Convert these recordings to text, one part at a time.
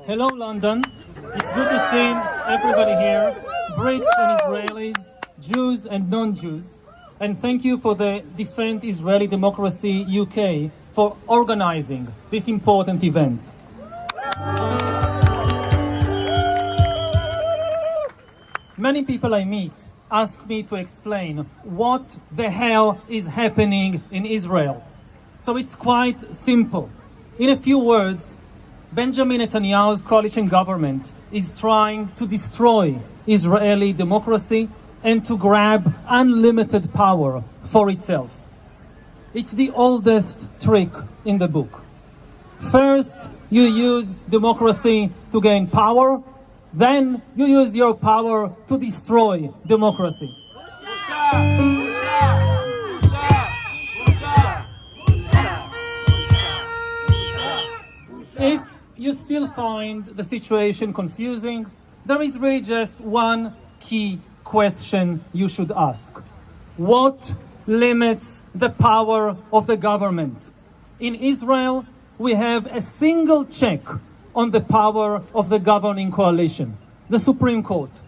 Hello, London. It's good to see everybody here, Brits and Israelis, Jews and non-Jews. And thank you for the Defend Israeli Democracy UK for organizing this important event. Many people I meet ask me to explain what the hell is happening in Israel. So it's quite simple. In a few words, Benjamin Netanyahu's coalition government is trying to destroy Israeli democracy and to grab unlimited power for itself. It's the oldest trick in the book. First, you use democracy to gain power, then you use your power to destroy democracy. If you still find the situation confusing, there is really just one key question you should ask. What limits the power of the government? In Israel, we have a single check on the power of the governing coalition, the Supreme Court.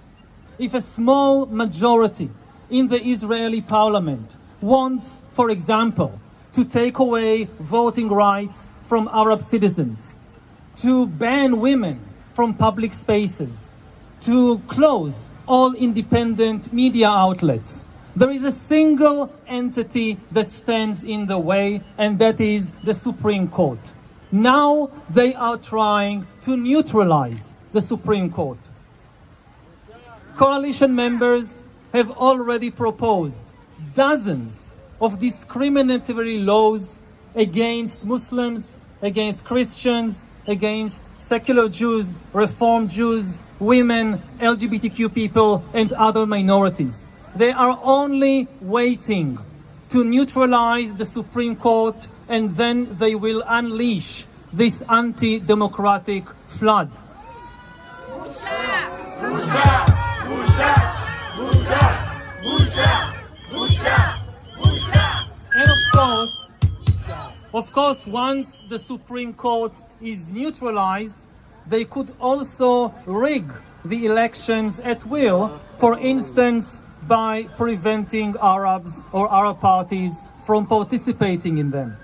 If a small majority in the Israeli parliament wants, for example, to take away voting rights from Arab citizens, to ban women from public spaces, to close all independent media outlets, there is a single entity that stands in the way, and that is the Supreme Court. Now they are trying to neutralize the Supreme Court. Coalition members have already proposed dozens of discriminatory laws against Muslims, against Christians, against secular Jews, Reform Jews, women, LGBTQ people, and other minorities. They are only waiting to neutralize the Supreme Court, and then they will unleash this anti-democratic flood. And of course, once the Supreme Court is neutralized, they could also rig the elections at will, for instance, by preventing Arabs or Arab parties from participating in them.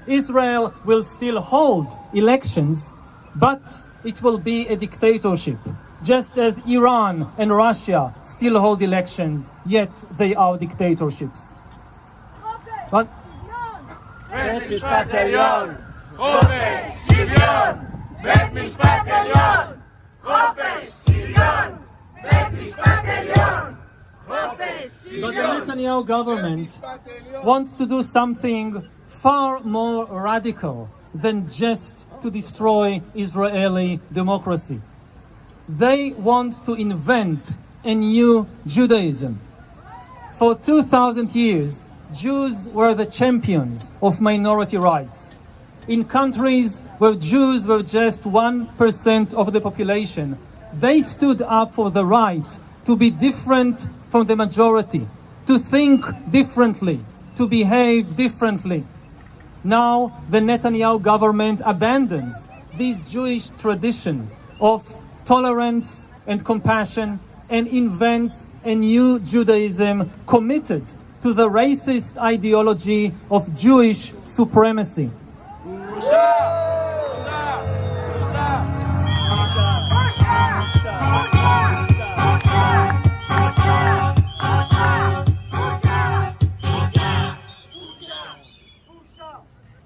Israel will still hold elections, but it will be a dictatorship, just as Iran and Russia still hold elections, yet they are dictatorships. But בית משפט עליון, חופש, שוויון, בית משפט עליון, חופש, שוויון, בית משפט עליון, חופש, But שוויון. the Netanyahu government wants to do something far more radical than just to destroy Israeli democracy. They want to invent a new Judaism. For 2,000 years, Jews were the champions of minority rights. In countries where Jews were just 1% of the population, they stood up for the right to be different from the majority, to think differently, to behave differently. Now the Netanyahu government abandons this Jewish tradition of tolerance and compassion and invents a new Judaism committed to the racist ideology of Jewish supremacy.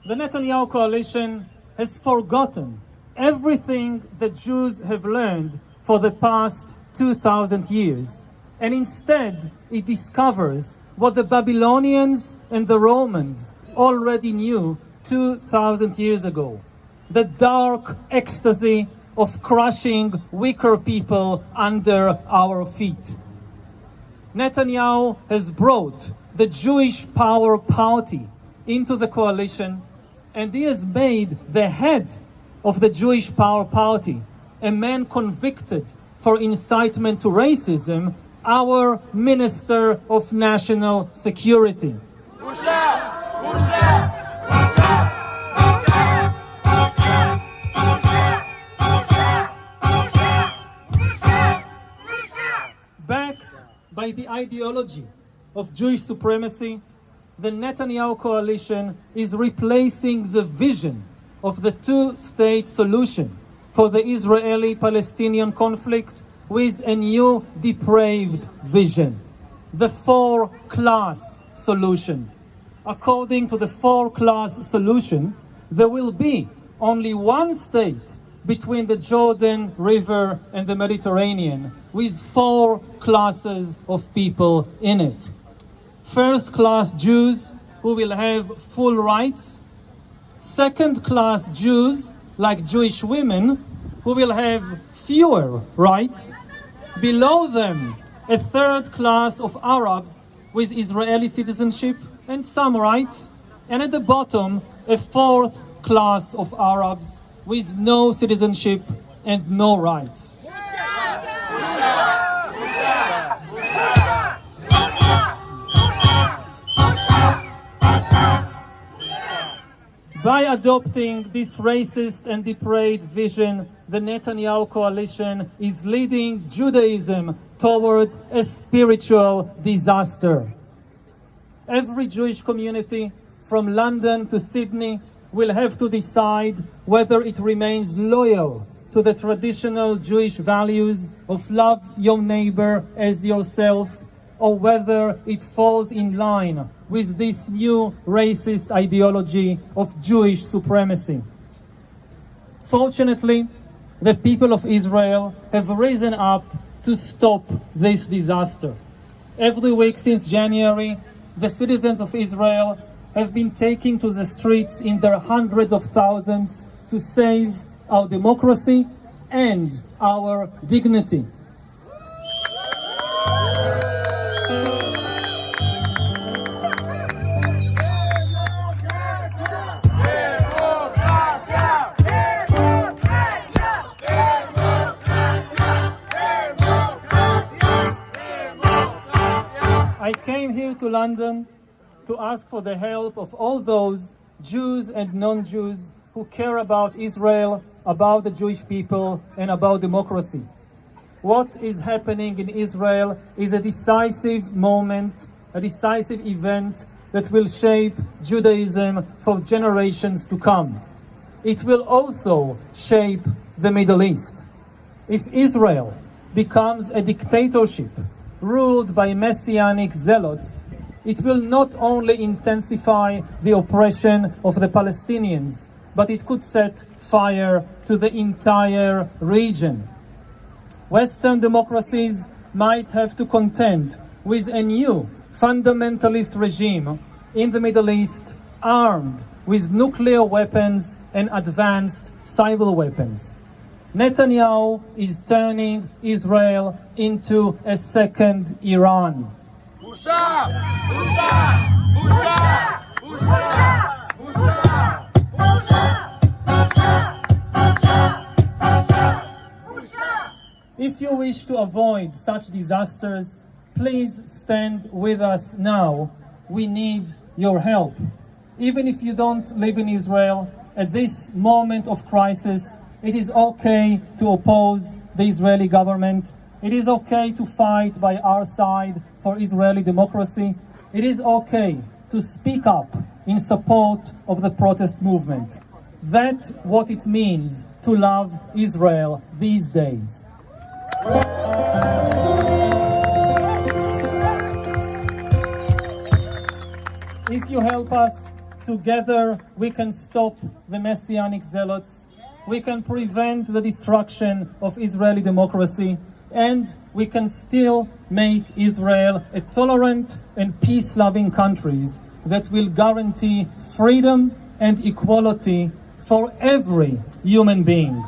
The Netanyahu coalition has forgotten everything that Jews have learned for the past 2,000 years, and instead it discovers what the Babylonians and the Romans already knew 2,000 years ago: the dark ecstasy of crushing weaker people under our feet. Netanyahu has brought the Jewish Power Party into the coalition, and he has made the head of the Jewish Power Party, a man convicted for incitement to racism, our Minister of National Security. by the ideology of Jewish supremacy, the Netanyahu coalition is replacing the vision of the two-state solution for the Israeli-Palestinian conflict with a new depraved vision, the four-class solution. According to the four-class solution, there will be only one state between the Jordan River and the Mediterranean, with four classes of people in it. First-class Jews, who will have full rights. Second-class Jews, like Jewish women, who will have fewer rights. Below them, a third class of Arabs with Israeli citizenship and some rights. And at the bottom, a fourth class of Arabs with no citizenship and no rights. By adopting this racist and depraved vision, the Netanyahu coalition is leading Judaism towards a spiritual disaster. Every Jewish community, from London to Sydney, will have to decide whether it remains loyal to the traditional Jewish values of love your neighbor as yourself, or whether it falls in line with this new racist ideology of Jewish supremacy. Fortunately, the people of Israel have risen up to stop this disaster. Every week since January, the citizens of Israel have been taking to the streets in their hundreds of thousands to save our democracy and our dignity. I came here to London to ask for the help of all those Jews and non-Jews who care about Israel, about the Jewish people, and about democracy. What is happening in Israel is a decisive moment, a decisive event that will shape Judaism for generations to come. It will also shape the Middle East. If Israel becomes a dictatorship ruled by messianic zealots, it will not only intensify the oppression of the Palestinians, but it could set fire to the entire region. Western democracies might have to contend with a new fundamentalist regime in the Middle East, armed with nuclear weapons and advanced cyber weapons. Netanyahu is turning Israel into a second Iran. If you wish to avoid such disasters, please stand with us now. We need your help. Even if you don't live in Israel, at this moment of crisis, it is okay to oppose the Israeli government. It is okay to fight by our side for Israeli democracy. It is okay to speak up in support of the protest movement. That's what it means to love Israel these days. If you help us, together we can stop the messianic zealots, we can prevent the destruction of Israeli democracy, and we can still make Israel a tolerant and peace-loving country that will guarantee freedom and equality for every human being.